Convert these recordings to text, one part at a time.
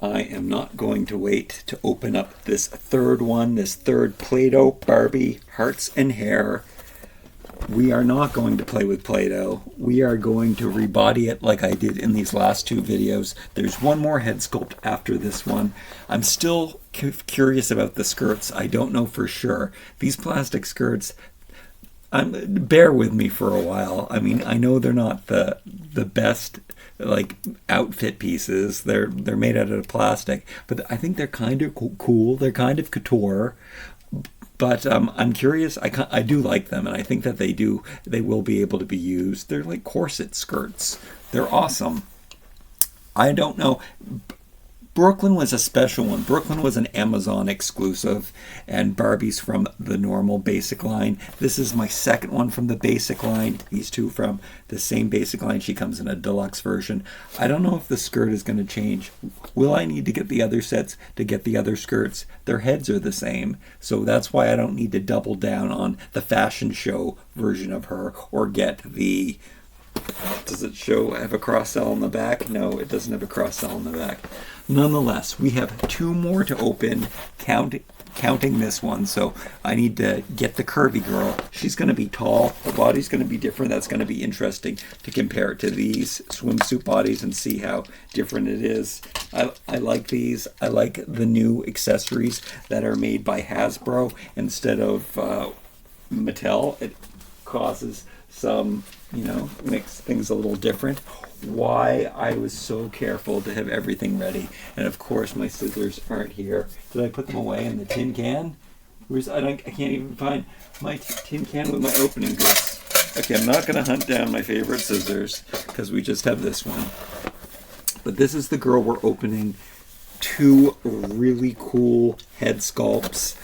I am not going to wait to open up this third one, this third Play-Doh Barbie Hearts and Hair. We are not going to play with Play-Doh. We are going to rebody it like I did in these last two videos. There's one more head sculpt after this one. I'm still curious about the skirts. I don't know for sure. These plastic skirts, bear with me for a while. I mean, I know they're not the best like outfit pieces. They're made out of plastic, but I think they're kind of cool. They're kind of couture. But I'm curious. I do like them, and I think that they will be able to be used. They're like corset skirts. They're awesome. I don't know. Brooklyn was a special one. Brooklyn was an Amazon exclusive, and Barbie's from the normal basic line. This is my second one from the basic line. These two from the same basic line. She comes in a deluxe version. I don't know if the skirt is going to change. Will I need to get the other sets to get the other skirts? Their heads are the same, so that's why I don't need to double down on the fashion show version of her or get the... Does it have a cross-sell in the back? No, it doesn't have a cross-sell in the back. Nonetheless, we have two more to open, counting this one. So I need to get the curvy girl. She's going to be tall. Her body's going to be different. That's going to be interesting to compare it to these swimsuit bodies and see how different it is. I like these. I like the new accessories that are made by Hasbro instead of Mattel. It causes some, makes things a little different. Why I was so careful to have everything ready. And of course my scissors aren't here. Did I put them away in the tin can? I can't even find my tin can with my opening goods. Okay, I'm not going to hunt down my favorite scissors because we just have this one. But this is the girl we're opening. Two really cool head sculpts.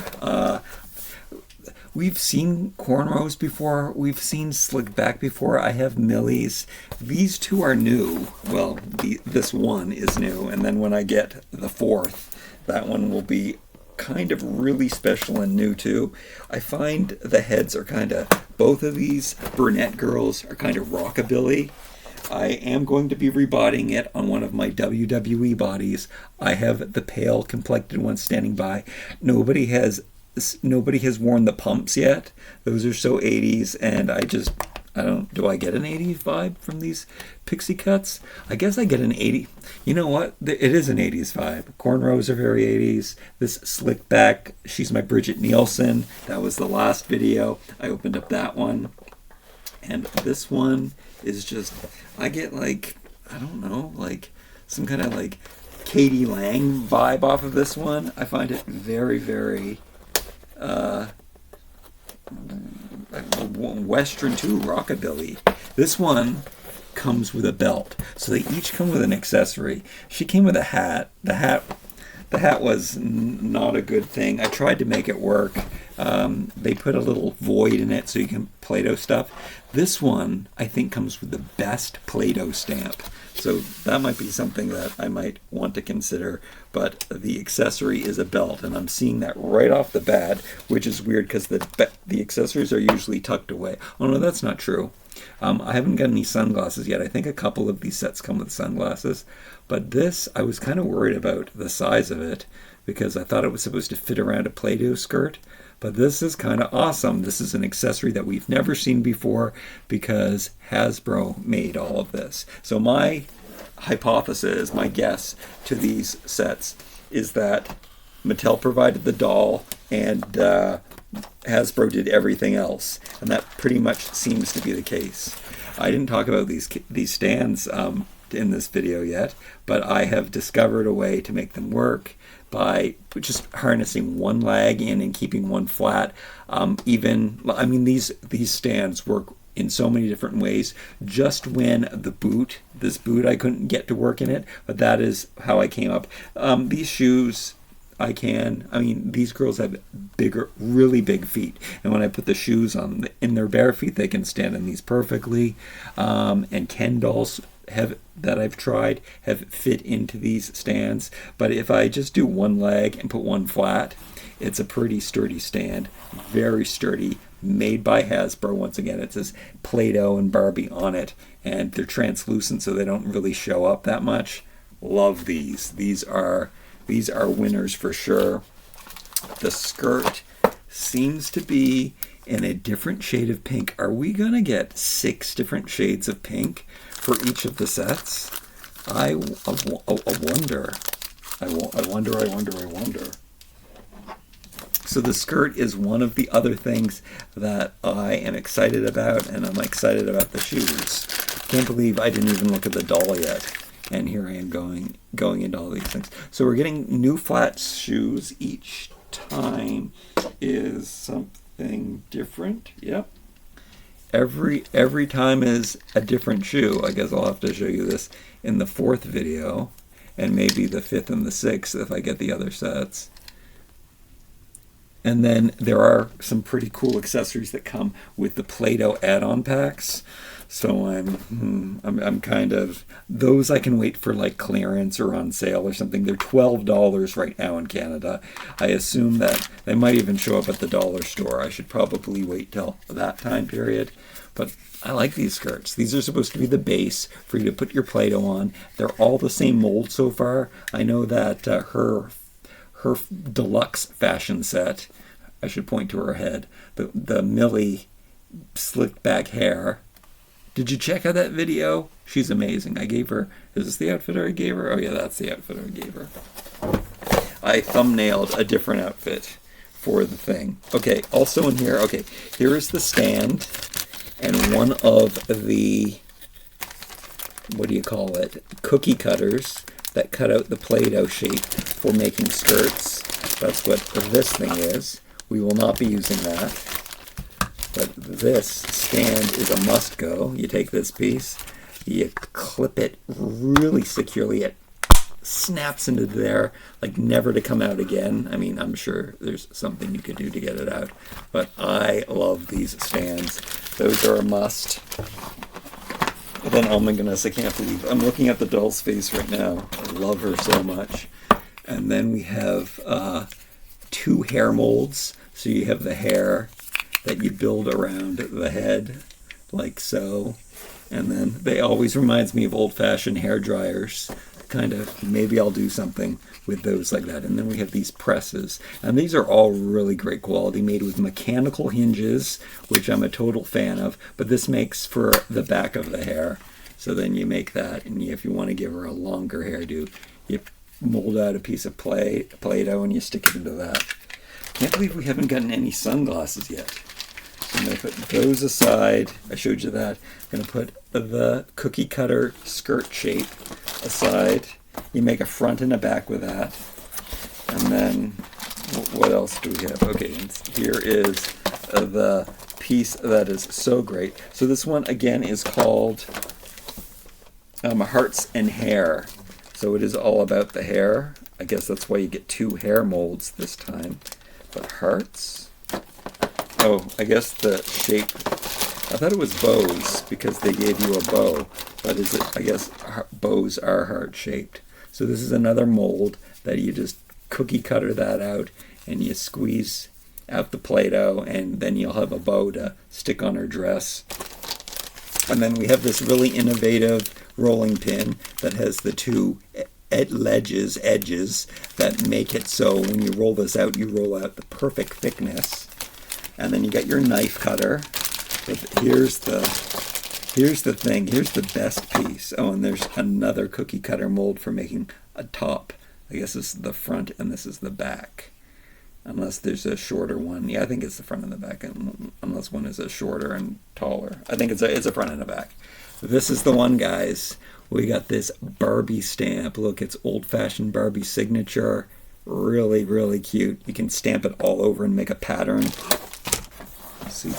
We've seen cornrows before. We've seen slick back before. I have Millie's. These two are new. Well, this one is new. And then when I get the fourth, that one will be kind of really special and new too. I find the heads are kind of, both of these brunette girls are kind of rockabilly. I am going to be rebodying it on one of my WWE bodies. I have the pale complected one standing by. Nobody has worn the pumps yet. Those are so 80s, and do I get an 80s vibe from these pixie cuts? I guess I get an 80. You know what? It is an 80s vibe. Cornrows are very 80s. This slick back, she's my Bridget Nielsen. That was the last video. I opened up that one. And this one is just, I get like, I don't know, like some kind of like Katie Lang vibe off of this one. I find it very, very Western too, rockabilly. This one comes with a belt, so they each come with an accessory. She came with a hat. The hat was not a good thing. I tried to make it work. They put a little void in it so you can Play-Doh stuff. This one, I think, comes with the best Play-Doh stamp. So that might be something that I might want to consider. But the accessory is a belt, and I'm seeing that right off the bat, which is weird because the accessories are usually tucked away. Oh no, that's not true. I haven't got any sunglasses yet. I think a couple of these sets come with sunglasses. But this, I was kind of worried about the size of it because I thought it was supposed to fit around a Play-Doh skirt. But this is kind of awesome. This is an accessory that we've never seen before because Hasbro made all of this. So my hypothesis, my guess to these sets is that Mattel provided the doll and Hasbro did everything else. And that pretty much seems to be the case. I didn't talk about these stands in this video yet, but I have discovered a way to make them work by just harnessing one lag in and keeping one flat. These stands work in so many different ways. Just when this boot I couldn't get to work in it, but that is how I came up. These shoes, these girls have really big feet, and when I put the shoes on in their bare feet, they can stand in these perfectly. And Ken dolls that I've tried have fit into these stands, but if I just do one leg and put one flat, it's a pretty sturdy stand, very sturdy, made by Hasbro. Once again, it says Play-Doh and Barbie on it, and they're translucent so they don't really show up that much. love these. These are winners for sure. The skirt seems to be in a different shade of pink. Are we gonna get 6 different shades of pink for each of the sets? I wonder. I wonder. So the skirt is one of the other things that I am excited about, and I'm excited about the shoes. Can't believe I didn't even look at the doll yet, and here I am going into all these things. So we're getting new flat shoes each time is something different. Yep. Every time is a different shoe. I guess I'll have to show you this in the 4th video, and maybe the 5th and the 6th if I get the other sets. And then there are some pretty cool accessories that come with the Play-Doh add-on packs. So I'm kind of, those I can wait for like clearance or on sale or something. They're $12 right now in Canada. I assume that they might even show up at the dollar store. I should probably wait till that time period. But I like these skirts. These are supposed to be the base for you to put your Play-Doh on. They're all the same mold so far. I know that her deluxe fashion set, I should point to her head, the Millie slicked back hair. Did you check out that video? She's amazing. I gave her, is this the outfit I gave her? Oh yeah, that's the outfit I gave her. I thumbnailed a different outfit for the thing. Okay, also in here, okay, here is the stand, and one of the, what do you call it, cookie cutters that cut out the Play-Doh shape for making skirts. That's what this thing is. We will not be using that. But this stand is a must-go. You take this piece, you clip it really securely. It snaps into there like never to come out again. I mean, I'm sure there's something you could do to get it out. But I love these stands. Those are a must. And then, oh my goodness, I can't believe, I'm looking at the doll's face right now. I love her so much. And then we have 2 hair molds. So you have the hair that you build around the head, like so. And then they always reminds me of old-fashioned hair dryers. Kind of, maybe I'll do something with those like that. And then we have these presses. And these are all really great quality, made with mechanical hinges, which I'm a total fan of. But this makes for the back of the hair. So then you make that, and if you want to give her a longer hairdo, you mold out a piece of Play-Doh and you stick it into that. Can't believe we haven't gotten any sunglasses yet. I'm going to put those aside. I showed you that. I'm going to put the cookie cutter skirt shape aside. You make a front and a back with that. And then, what else do we have? Okay, here is the piece that is so great. So this one, again, is called Hearts and Hair. So it is all about the hair. I guess that's why you get 2 hair molds this time. But hearts? Oh, I guess the shape, I thought it was bows because they gave you a bow, but is it, I guess bows are heart-shaped. So this is another mold that you just cookie cutter that out and you squeeze out the Play-Doh, and then you'll have a bow to stick on her dress. And then we have this really innovative rolling pin that has the 2 edges that make it so when you roll this out, you roll out the perfect thickness. And then you got your knife cutter. But here's the thing. Here's the best piece. Oh, and there's another cookie cutter mold for making a top. I guess this is the front and this is the back. Unless there's a shorter one. Yeah, I think it's the front and the back. Unless one is a shorter and taller. I think it's a front and a back. This is the one, guys. We got this Barbie stamp. Look, it's old-fashioned Barbie signature. Really, really cute. You can stamp it all over and make a pattern. See,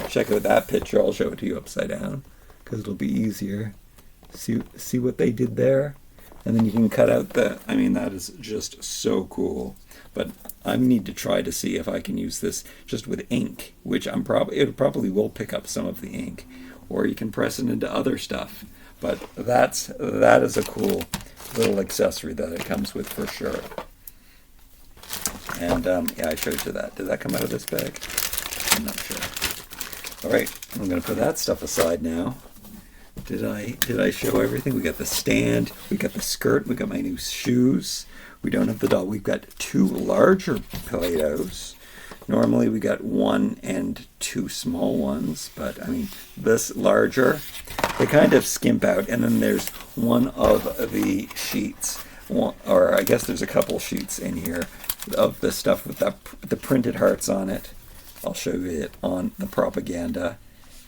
check out that picture. I'll show it to you upside down because it'll be easier. See what they did there? And then you can cut out the, I mean, that is just so cool. But I need to try to see if I can use this just with ink, which it probably will pick up some of the ink. Or you can press it into other stuff. But that is a cool little accessory that it comes with for sure. And yeah, I showed you that. Did that come out of this bag? I'm not sure. All right, I'm going to put that stuff aside now. Did I show everything? We got the stand, we got the skirt, we got my new shoes. We don't have the doll. We've got 2 larger Play-Dohs. Normally we got 1 and 2 small ones, but I mean, this larger, they kind of skimp out. And then there's one of the sheets, or I guess there's a couple sheets in here of the stuff with the printed hearts on it. I'll show you it on the propaganda.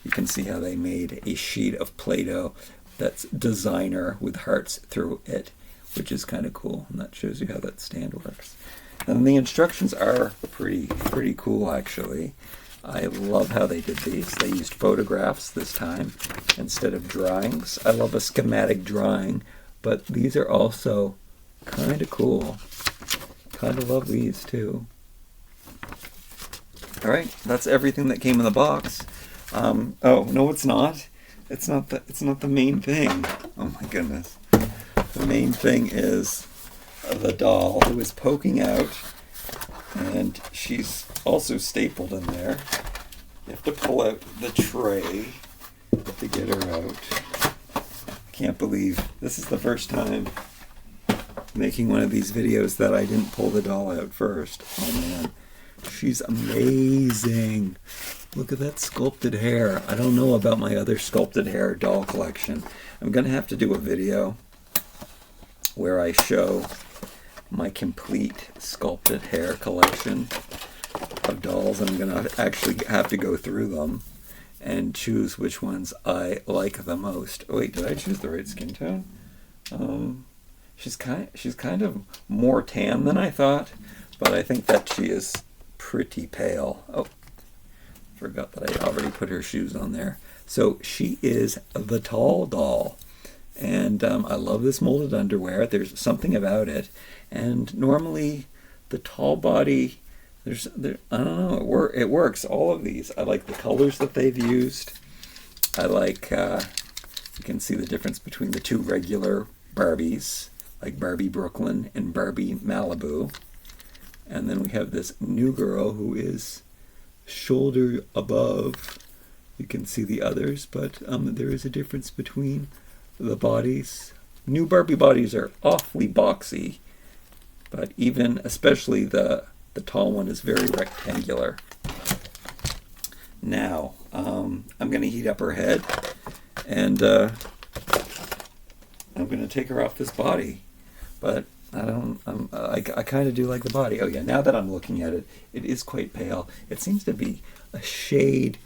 You can see how they made a sheet of Play-Doh that's designer with hearts through it, which is kind of cool. And that shows you how that stand works. And the instructions are pretty cool, actually. I love how they did these. They used photographs this time instead of drawings. I love a schematic drawing, but these are also kind of cool. Kind of love these too. All right, that's everything that came in the box. Oh no, it's not. It's not the main thing. Oh my goodness. The main thing is the doll who is poking out, and she's also stapled in there. You have to pull out the tray to get her out. I can't believe this is the first time making one of these videos that I didn't pull the doll out first. Oh man, she's amazing. Look at that sculpted hair. I don't know about my other sculpted hair doll collection. I'm gonna have to do a video where I show my complete sculpted hair collection of dolls. I'm gonna actually have to go through them and choose which ones I like the most. Oh, wait, did I choose the right skin tone? She's kind of more tan than I thought, but I think that she is pretty pale. Oh, forgot that I already put her shoes on there. So she is the tall doll. And I love this molded underwear. There's something about it. And normally the tall body, I don't know, it works. All of these. I like the colors that they've used. I like, you can see the difference between the 2 regular Barbies, like Barbie Brooklyn and Barbie Malibu. And then we have this new girl who is shoulder above. You can see the others, but there is a difference between the bodies. New Barbie bodies are awfully boxy, but especially the tall one is very rectangular. Now, I'm going to heat up her head, and I'm going to take her off this body, but I kind of do like the body. Oh yeah, now that I'm looking at it, it is quite pale. It seems to be a shade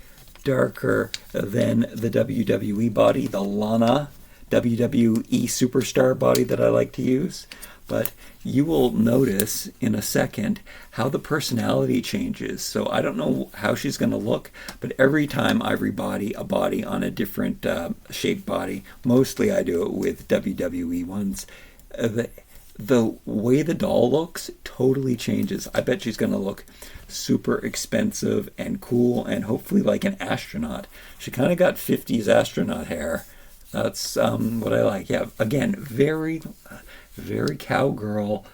darker than the WWE body, the Lana WWE Superstar body that I like to use. But you will notice in a second how the personality changes. So I don't know how she's going to look, but every time I rebody a body on a different shaped body, mostly I do it with WWE ones, the way the doll looks totally changes. I bet she's going to look super expensive and cool and hopefully like an astronaut. She kind of got 50s astronaut hair. That's what I like. Yeah, again, very cowgirl,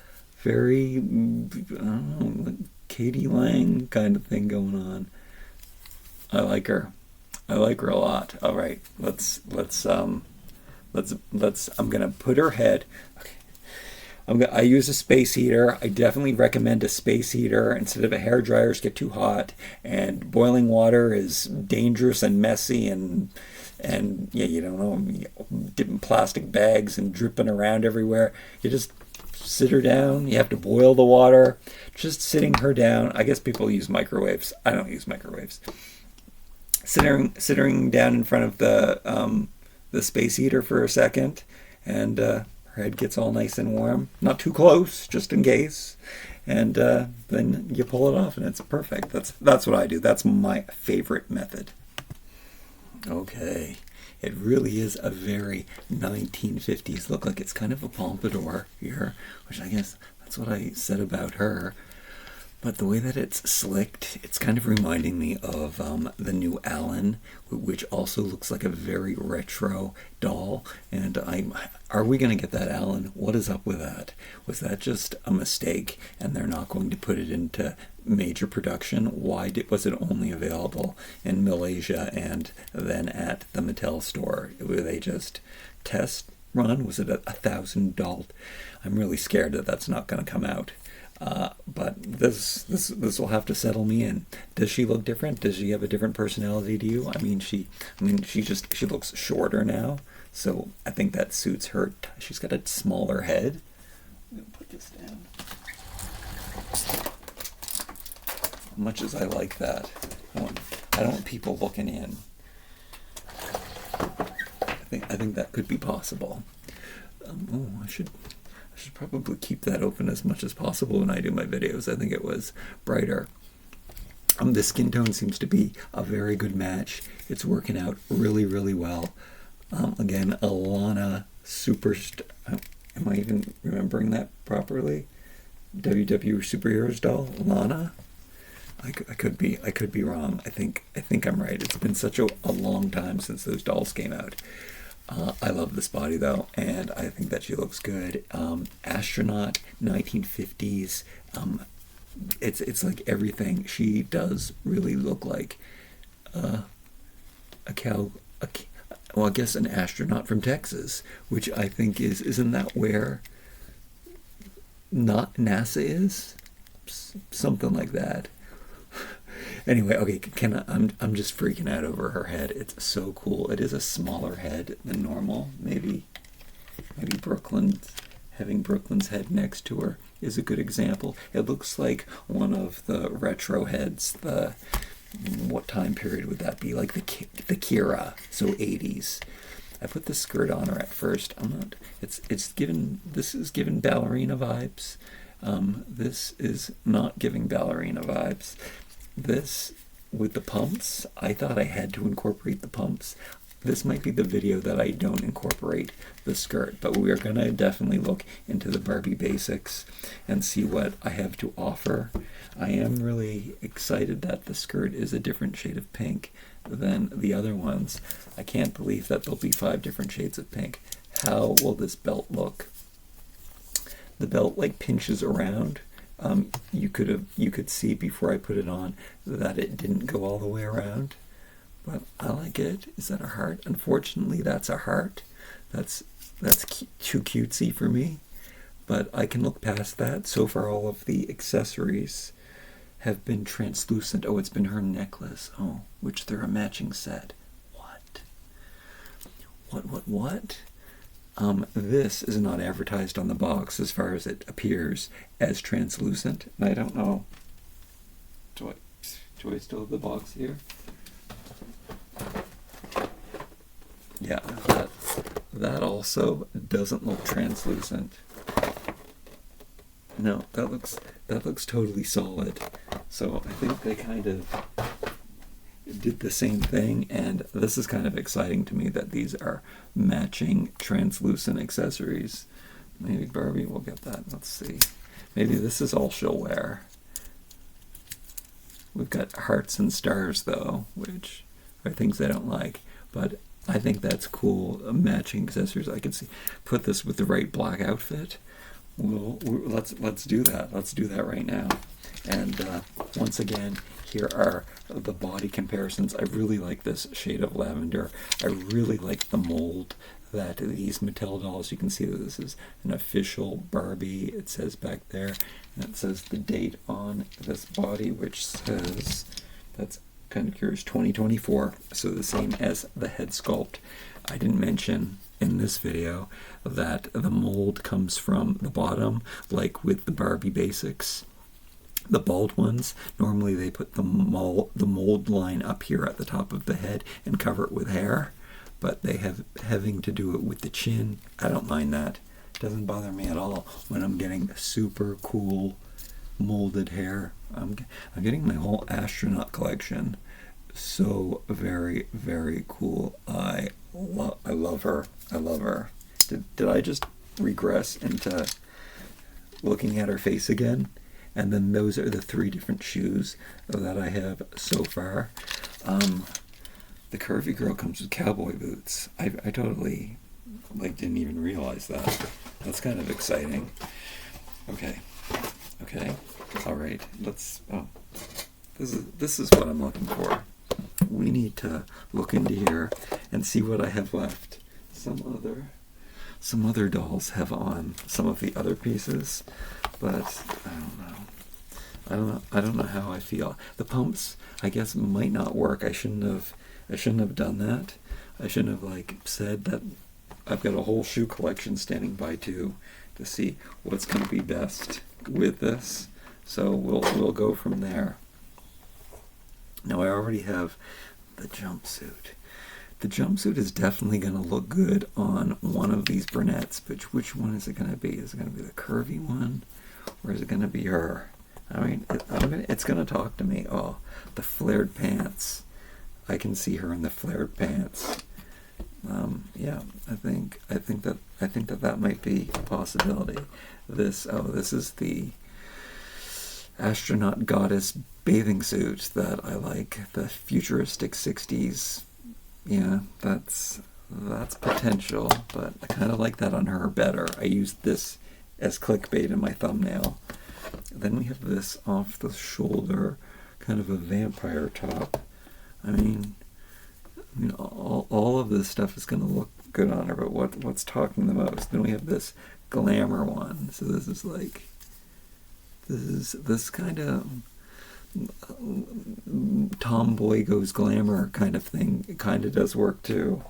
very, I don't know, Katie Lang kind of thing going on. I like her. I like her a lot. All right, I'm gonna put her head. Okay. I use a space heater. I definitely recommend a space heater instead of a hair dryers get too hot, and boiling water is dangerous and messy, and yeah, you don't know, dipping plastic bags and dripping around everywhere. You just sit her down. You have to boil the water. Just sitting her down. I guess people use microwaves. I don't use microwaves. Sitting down in front of the space heater for a second, and her head gets all nice and warm. Not too close, just in case. And then you pull it off, and it's perfect. That's what I do. That's my favorite method. Okay, it really is a very 1950s look. Like it's kind of a pompadour here, which I guess that's what I said about her. But the way that it's slicked, it's kind of reminding me of the new Alan, which also looks like a very retro doll. And are we going to get that Alan? What is up with that? Was that just a mistake and they're not going to put it into major production? Why was it only available in Malaysia and then at the Mattel store? Were they just test run? Was it $1,000? I'm really scared that that's not going to come out. But this will have to settle me in. Does she look different? Does she have a different personality to you? She looks shorter now, so I think that suits her. She's got a smaller head. I'm gonna put this down. As much as I like that, I don't want people looking in. I think that could be possible. I should probably keep that open as much as possible when I do my videos. I think it was brighter. The skin tone seems to be a very good match. It's working out really, really well. Again, Alana Superstar. Am I even remembering that properly? WW Superheroes doll, Alana. I could be wrong. I think I'm right. It's been such a long time since those dolls came out. I love this body though, and I think that she looks good. Astronaut, 1950s. It's like everything. She does really look like a cow. Well, I guess an astronaut from Texas, which I think isn't that where not NASA is? Something like that. Anyway, okay, I'm just freaking out over her head. It's so cool. It is a smaller head than normal. Maybe having Brooklyn's head next to her is a good example. It looks like one of the retro heads. What time period would that be? Like the Kira, so 80s. I put the skirt on her at first. This is giving ballerina vibes. This is not giving ballerina vibes. This, with the pumps, I thought I had to incorporate the pumps. This might be the video that I don't incorporate the skirt, but we are going to definitely look into the Barbie basics and see what I have to offer. I am really excited that the skirt is a different shade of pink than the other ones. I can't believe that there'll be 5 different shades of pink. How will this belt look? The belt like pinches around. You could see before I put it on that it didn't go all the way around, but I like it. Is that a heart? Unfortunately, that's a heart. That's too cutesy for me, but I can look past that. So far, all of the accessories have been translucent. Oh, it's been her necklace. Oh, which they're a matching set. What? This is not advertised on the box as far as it appears as translucent. And I don't know. Do I still have the box here? Yeah, that also doesn't look translucent. No, that looks totally solid. So I think they kind of did the same thing, and this is kind of exciting to me that these are matching translucent accessories. Maybe Barbie will get that. Let's see. Maybe this is all she'll wear. We've got hearts and stars though, which are things I don't like, but I think that's cool. Matching accessories. I could put this with the right black outfit. Let's do that. Let's do that right now. And once again, here are the body comparisons. I really like this shade of lavender. I really like the mold that these Mattel dolls, you can see that this is an official Barbie. It says back there, and it says the date on this body, which says, that's kind of curious, 2024. So the same as the head sculpt. I didn't mention in this video that the mold comes from the bottom, like with the Barbie basics. The bald ones, normally they put the mold line up here at the top of the head and cover it with hair, but they having to do it with the chin. I don't mind that. It doesn't bother me at all when I'm getting super cool molded hair. I'm getting my whole astronaut collection. So very, very cool. I love her. I love her. Did I just regress into looking at her face again? And then those are the 3 different shoes that I have so far. The curvy girl comes with cowboy boots. I totally didn't even realize that. That's kind of exciting. Okay. All right. Let's. Oh, this is what I'm looking for. We need to look into here and see what I have left. Some other dolls have on some of the other pieces, but I don't know how I feel. The pumps, I guess, might not work. I shouldn't have done that. I shouldn't have said that. I've got a whole shoe collection standing by too to see what's going to be best with this. So we'll go from there. Now I already have the jumpsuit. The jumpsuit is definitely going to look good on one of these brunettes, but which one is it going to be? Is it going to be the curvy one, or is it going to be her? I mean, it's going to talk to me. Oh, the flared pants. I can see her in the flared pants. Yeah, I think that might be a possibility. This is the astronaut goddess bathing suit that I like, the futuristic 60s. Yeah, that's potential, but I kind of like that on her better. I used this as clickbait in my thumbnail. Then we have this off the shoulder, kind of a vampire top. I mean all of this stuff is going to look good on her, but what's talking the most? Then we have this glamour one. So this is this kind of tomboy goes glamour kind of thing. It kind of does work too.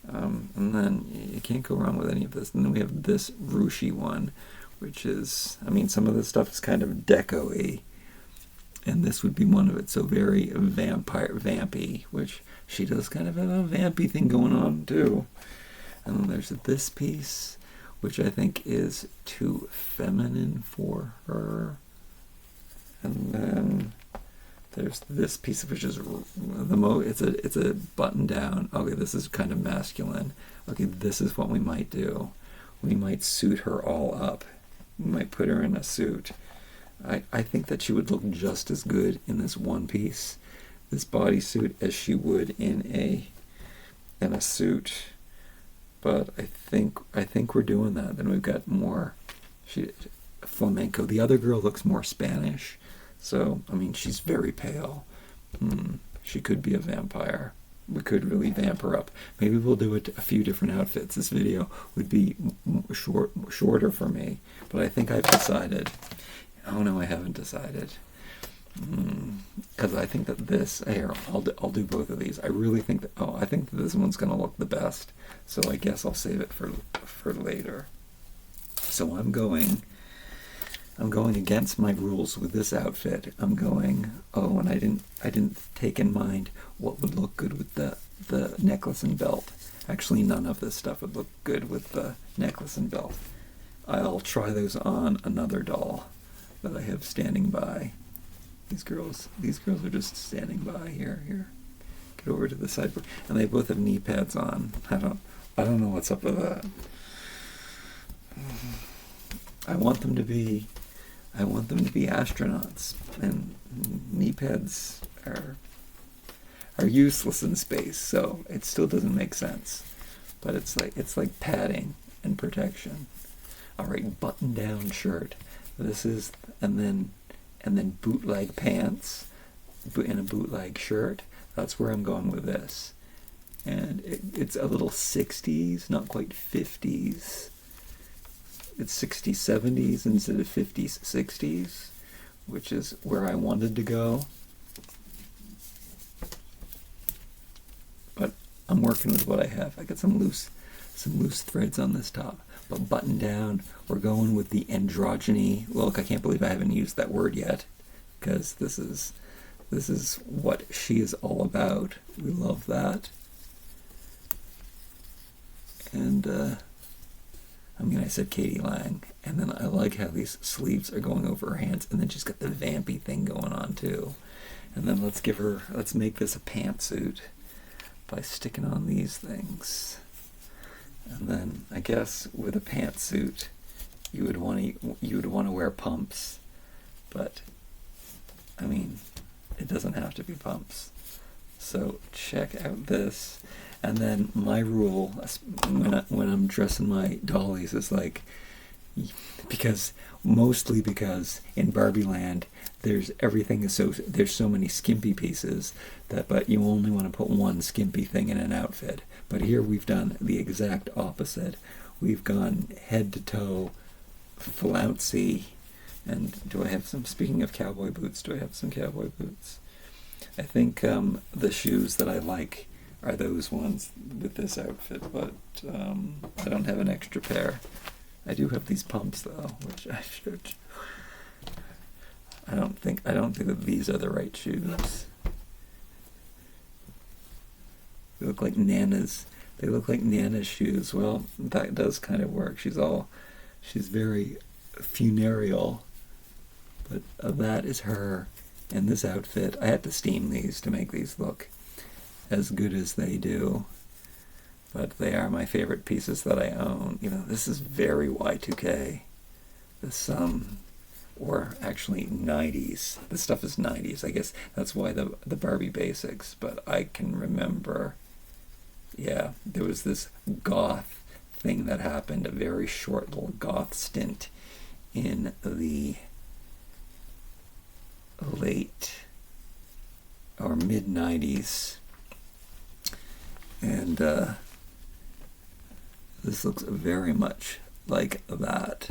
And then you can't go wrong with any of this. And then we have this ruchy one, which is, I mean, some of this stuff is kind of deco-y, and this would be one of it. So very vampy, which she does kind of have a vampy thing going on too. And then there's this piece, which I think is too feminine for her. And then there's this piece, which is it's a button down. Okay, this is kind of masculine. Okay, this is what we might do. We might suit her all up. We might put her in a suit. I think that she would look just as good in this one piece, this bodysuit, as she would in a suit. But I think we're doing that. Then we've got more flamenco. The other girl looks more Spanish. So, I mean, she's very pale. She could be a vampire. We could really vamp her up. Maybe we'll do a few different outfits. This video would be shorter for me. But I think I've decided. Oh no, I haven't decided. Because I think that here, I'll do both of these. I really think that, I think that this one's going to look the best. So I guess I'll save it for later. So I'm going against my rules with this outfit. I'm going, and I didn't take in mind what would look good with the necklace and belt. Actually, none of this stuff would look good with the necklace and belt. I'll try those on another doll that I have standing by. These girls are just standing by here. Get over to the side, and they both have knee pads on. I don't know what's up with that. I want them to be astronauts, and knee pads are useless in space, so it still doesn't make sense. But it's like padding and protection. All right, button-down shirt. This is, and then bootleg pants and a bootleg shirt. That's where I'm going with this. And it's a little 60s, not quite 50s. It's 60s, 70s instead of 50s, 60s, which is where I wanted to go. But I'm working with what I have. I got some loose threads on this top. But button down, we're going with the androgyny look. I can't believe I haven't used that word yet, because this is what she is all about. We love that. And I said Katie Lang, and then I like how these sleeves are going over her hands, and then she's got the vampy thing going on too. And then let's make this a pantsuit by sticking on these things. And then I guess with a pantsuit, you would want to wear pumps, but I mean, it doesn't have to be pumps. So check out this. And then my rule when I'm dressing my dollies is like, mostly because in Barbie Land there's so many skimpy pieces but you only want to put one skimpy thing in an outfit. But here we've done the exact opposite. We've gone head to toe flouncy. And speaking of cowboy boots, do I have some cowboy boots? I think the shoes that I like are those ones with this outfit, but I don't have an extra pair. I do have these pumps though, which I should. I don't think that these are the right shoes. They look like Nana's. They look like Nana's shoes. Well, that does kind of work. She's very funereal, but that is her. And this outfit, I had to steam these to make these look as good as they do. But they are my favorite pieces that I own. You know, this is very Y2K. This, or actually 90s. This stuff is 90s. I guess that's why the Barbie basics. But I can remember, yeah, there was this goth thing that happened, a very short little goth stint in the late or mid 90s. And this looks very much like that.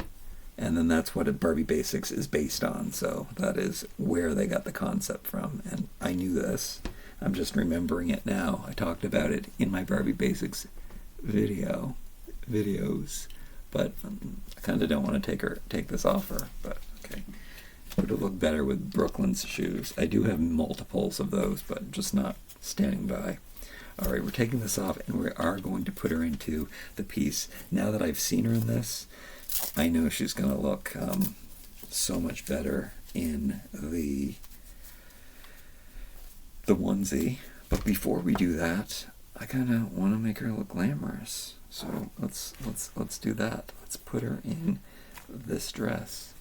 And then that's what a Barbie Basics is based on. So that is where they got the concept from. And I knew this. I'm just remembering it now. I talked about it in my Barbie Basics videos. But I kind of don't want to take this off her. But okay. It would look better with Brooklyn's shoes. I do have multiples of those, but just not standing by. All right, we're taking this off, and we are going to put her into the piece. Now that I've seen her in this, I know she's going to look so much better in the onesie. But before we do that, I kind of want to make her look glamorous. So let's do that. Let's put her in this dress,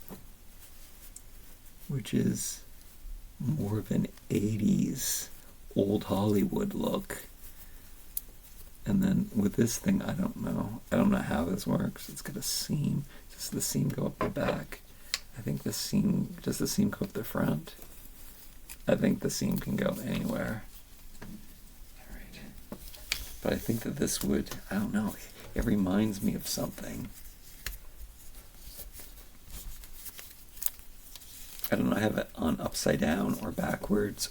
which is more of an 80s old Hollywood look. And then with this thing, I don't know how this works. It's got a seam. Does the seam go up the back? I think does the seam go up the front? I think the seam can go anywhere. All right. But I think that this would, I don't know, it reminds me of something. I don't know, I have it on upside down or backwards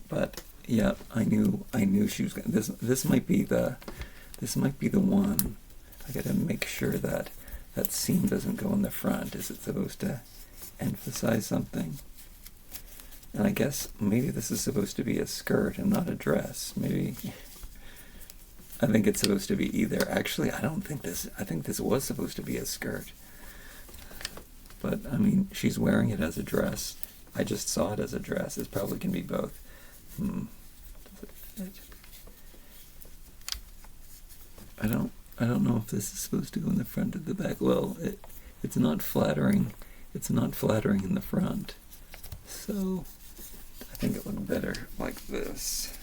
but yeah, I knew she was gonna, this might be the one. I gotta make sure that that seam doesn't go in the front. Is it supposed to emphasize something? And I guess maybe this is supposed to be a skirt and not a dress. Maybe. I think it's supposed to be either. Actually, I think this was supposed to be a skirt. But I mean, she's wearing it as a dress. I just saw it as a dress. It probably can be both. Does it fit? I don't know if this is supposed to go in the front or the back. Well, it's not flattering. It's not flattering in the front. So I think it looked better like this.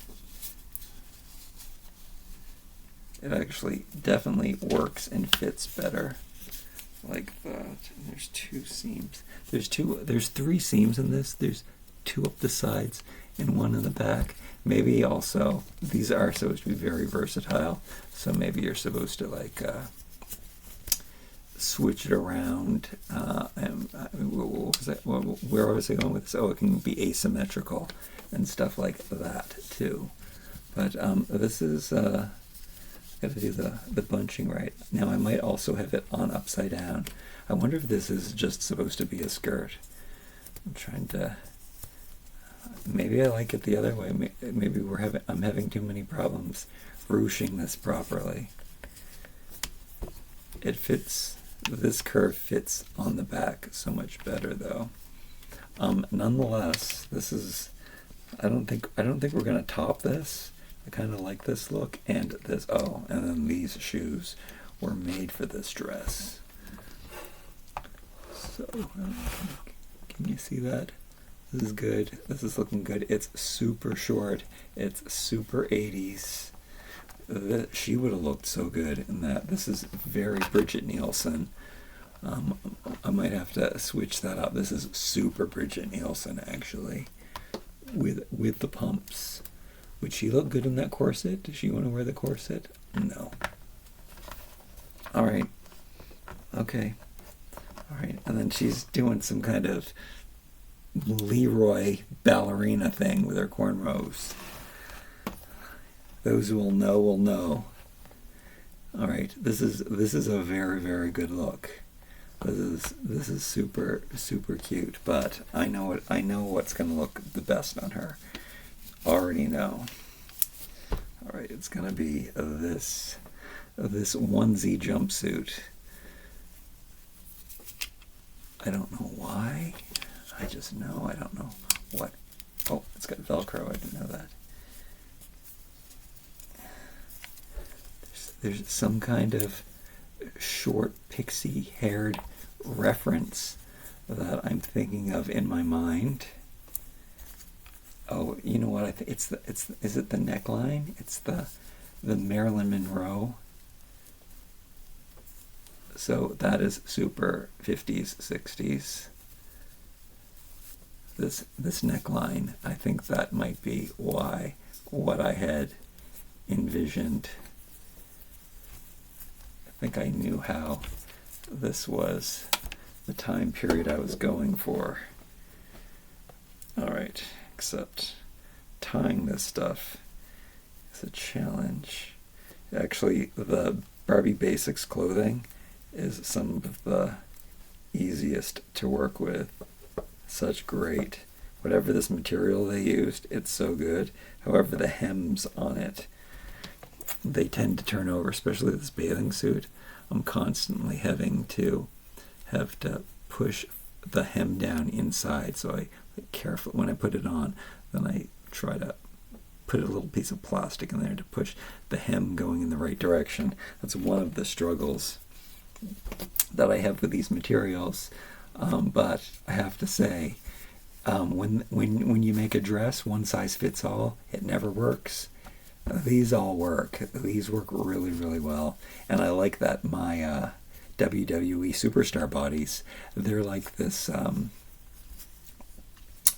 It actually definitely works and fits better like that. And there's two seams. There's three seams in this. There's two up the sides and one in the back. Maybe also these are supposed to be very versatile, so maybe you're supposed to like switch it around. Where was I going with this? Oh, it can be asymmetrical and stuff like that too. But this is got to do the bunching right. Now I might also have it on upside down. I wonder if this is just supposed to be a skirt. I'm trying to. Maybe I like it the other way. Maybe I'm having too many problems ruching this properly. It fits. This curve fits on the back so much better, though. Nonetheless, this is. I don't think we're gonna top this. I kind of like this look and this. Oh, and then these shoes were made for this dress. So, can you see that? This is good. This is looking good. It's super short. It's super 80s. She would have looked so good in that. This is very Bridget Nielsen. I might have to switch that up. This is super Bridget Nielsen, actually, with the pumps. Would she look good in that corset? Does she want to wear the corset? No. All right. Okay. All right. And then she's doing some kind of Leroy ballerina thing with her cornrows. Those who will know will know. All right. This is a very, very good look. This is super, super cute, but I know what's going to look the best on her. Already know. All right, it's going to be this onesie jumpsuit. I don't know why. I just know. I don't know what. Oh, it's got Velcro. I didn't know that. There's some kind of short pixie-haired reference that I'm thinking of in my mind. Oh, you know what? Is it the neckline? It's the Marilyn Monroe. So that is super 50s, 60s. This neckline, I think that might be what I had envisioned. I think I knew how this was the time period I was going for. All right, except tying this stuff is a challenge. Actually, the Barbie Basics clothing is some of the easiest to work with. Such great. Whatever this material they used, it's so good. However, the hems on it, they tend to turn over, especially this bathing suit. I'm constantly having to push the hem down inside, so I carefully, when I put it on, then I try to put a little piece of plastic in there to push the hem going in the right direction. That's one of the struggles that I have with these materials. But I have to say, when you make a dress one size fits all, it never works. These all work. These work really, really well. And I like that my WWE superstar bodies, they're like this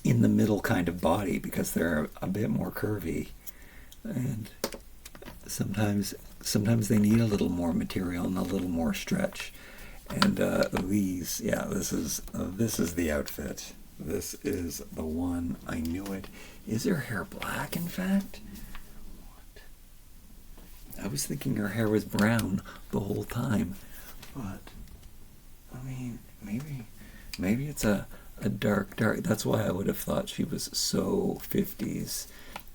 in the middle kind of body because they're a bit more curvy. And sometimes they need a little more material and a little more stretch. And these, yeah, this is the outfit. This is the one. I knew it. Is her hair black, in fact? I was thinking her hair was brown the whole time, but I mean, maybe it's a dark. That's why I would have thought she was so 50s,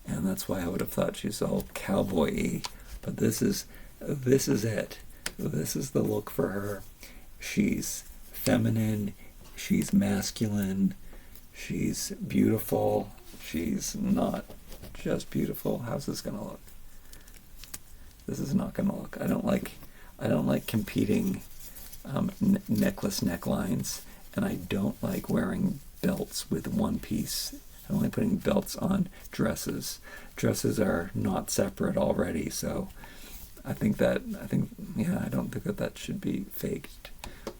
and that's why I would have thought she's all cowboy-y. But this is it. This is the look for her. She's feminine. She's masculine. She's beautiful. She's not just beautiful. How's this gonna look? This is not going to look. I don't like competing necklace necklines, and I don't like wearing belts with one piece. I don't like putting belts on dresses. Dresses are not separate already, so I don't think that should be faked,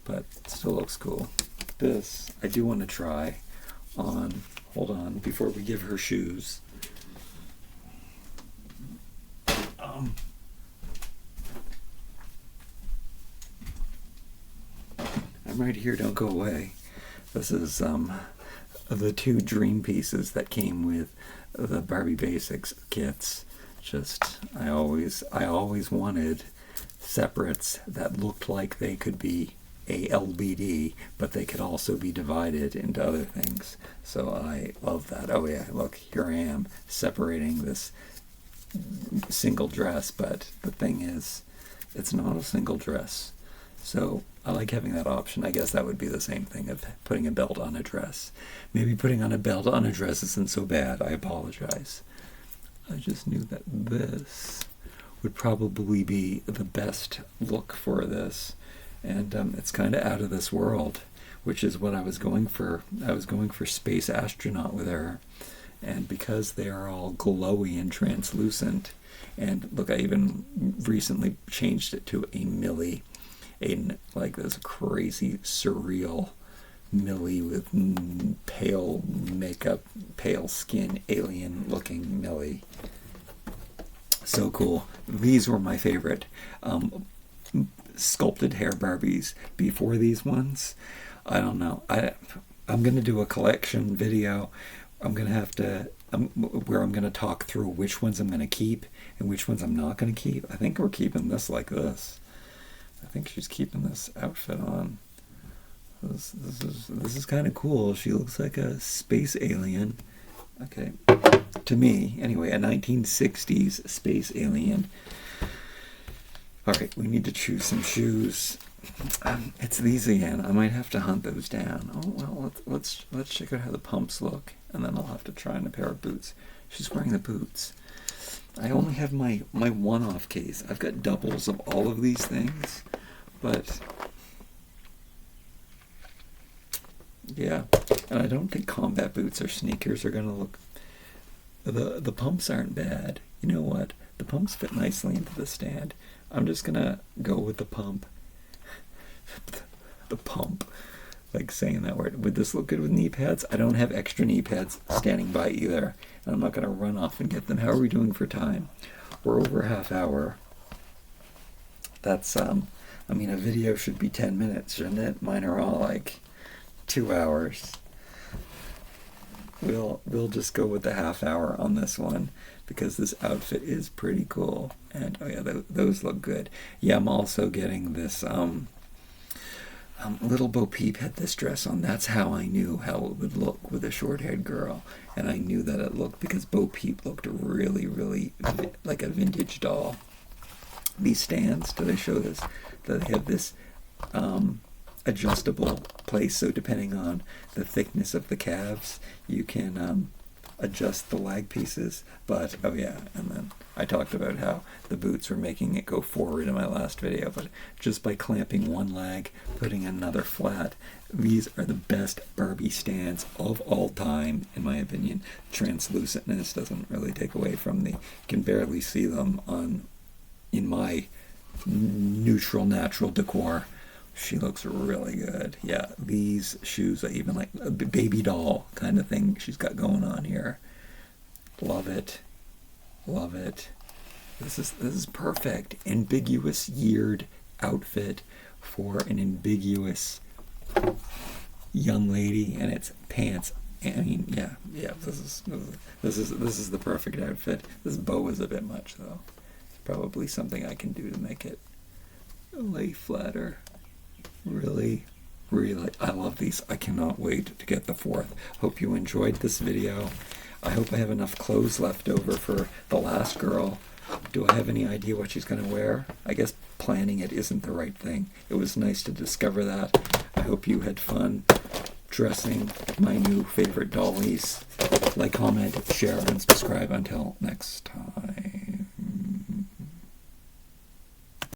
but it still looks cool. This I do want to try on. Hold on, before we give her shoes. I'm right here, don't go away. This is the two dream pieces that came with the Barbie Basics kits. Just I always wanted separates that looked like they could be ALBD, but they could also be divided into other things. So I love that. Oh yeah, look, here I am separating this single dress, but the thing is, it's not a single dress. So I like having that option. I guess that would be the same thing of putting a belt on a dress. Maybe putting on a belt on a dress isn't so bad. I apologize. I just knew that this would probably be the best look for this. And it's kind of out of this world. which is what I was going for. I was going for space astronaut with her. And because they are all glowy and translucent, and look, I even recently changed it to a Millie, like this crazy surreal Millie with pale makeup, pale skin, alien looking Millie. So cool. These were my favorite sculpted hair Barbies before these ones. I don't know. I'm gonna do a collection video. I'm gonna have to where I'm gonna talk through which ones I'm gonna keep and which ones I'm not gonna keep. I think we're keeping this like this. I think she's keeping this outfit on. This is kind of cool. She looks like a space alien. Okay, to me anyway, a 1960s space alien. All right, we need to choose some shoes. It's these again. I might have to hunt those down. Oh well, let's check out how the pumps look, and then I'll have to try on a pair of boots. She's wearing the boots. I only have my one-off case. I've got doubles of all of these things, but yeah, and I don't think combat boots or sneakers are gonna look. The pumps aren't bad. You know what? The pumps fit nicely into the stand. I'm just gonna go with the pump. The pump, like saying that word. Would this look good with knee pads? I don't have extra knee pads standing by either, and I'm not gonna run off and get them. How are we doing for time? We're over a half hour. That's I mean, a video should be 10 minutes, shouldn't it? Mine are all like 2 hours. We'll just go with the half hour on this one because this outfit is pretty cool. And oh yeah, those look good. Yeah, I'm also getting this Little Bo Peep had this dress on. That's how I knew how it would look with a short-haired girl, and I knew that it looked because Bo Peep looked really, really like a vintage doll. These stands, do they show this? They have this adjustable place, so depending on the thickness of the calves, you can adjust the lag pieces. But oh yeah, and then I talked about how the boots were making it go forward in my last video, but just by clamping one lag, putting another flat, these are the best Barbie stands of all time, in my opinion. Translucentness doesn't really take away from you can barely see them in my neutral, natural decor. She looks really good. Yeah, these shoes are even like a baby doll kind of thing she's got going on here. Love it. Love it. This is perfect. Ambiguous yeared outfit for an ambiguous young lady, and it's pants. I mean, yeah. This is the perfect outfit. This bow is a bit much though. It's probably something I can do to make it lay flatter. Really, I love these. I cannot wait to get the fourth. Hope you enjoyed this video. I hope I have enough clothes left over for the last girl. Do I have any idea what she's going to wear? I guess planning it isn't the right thing. It was nice to discover that. I hope you had fun dressing my new favorite dollies. Like, comment, share, and subscribe. Until next time.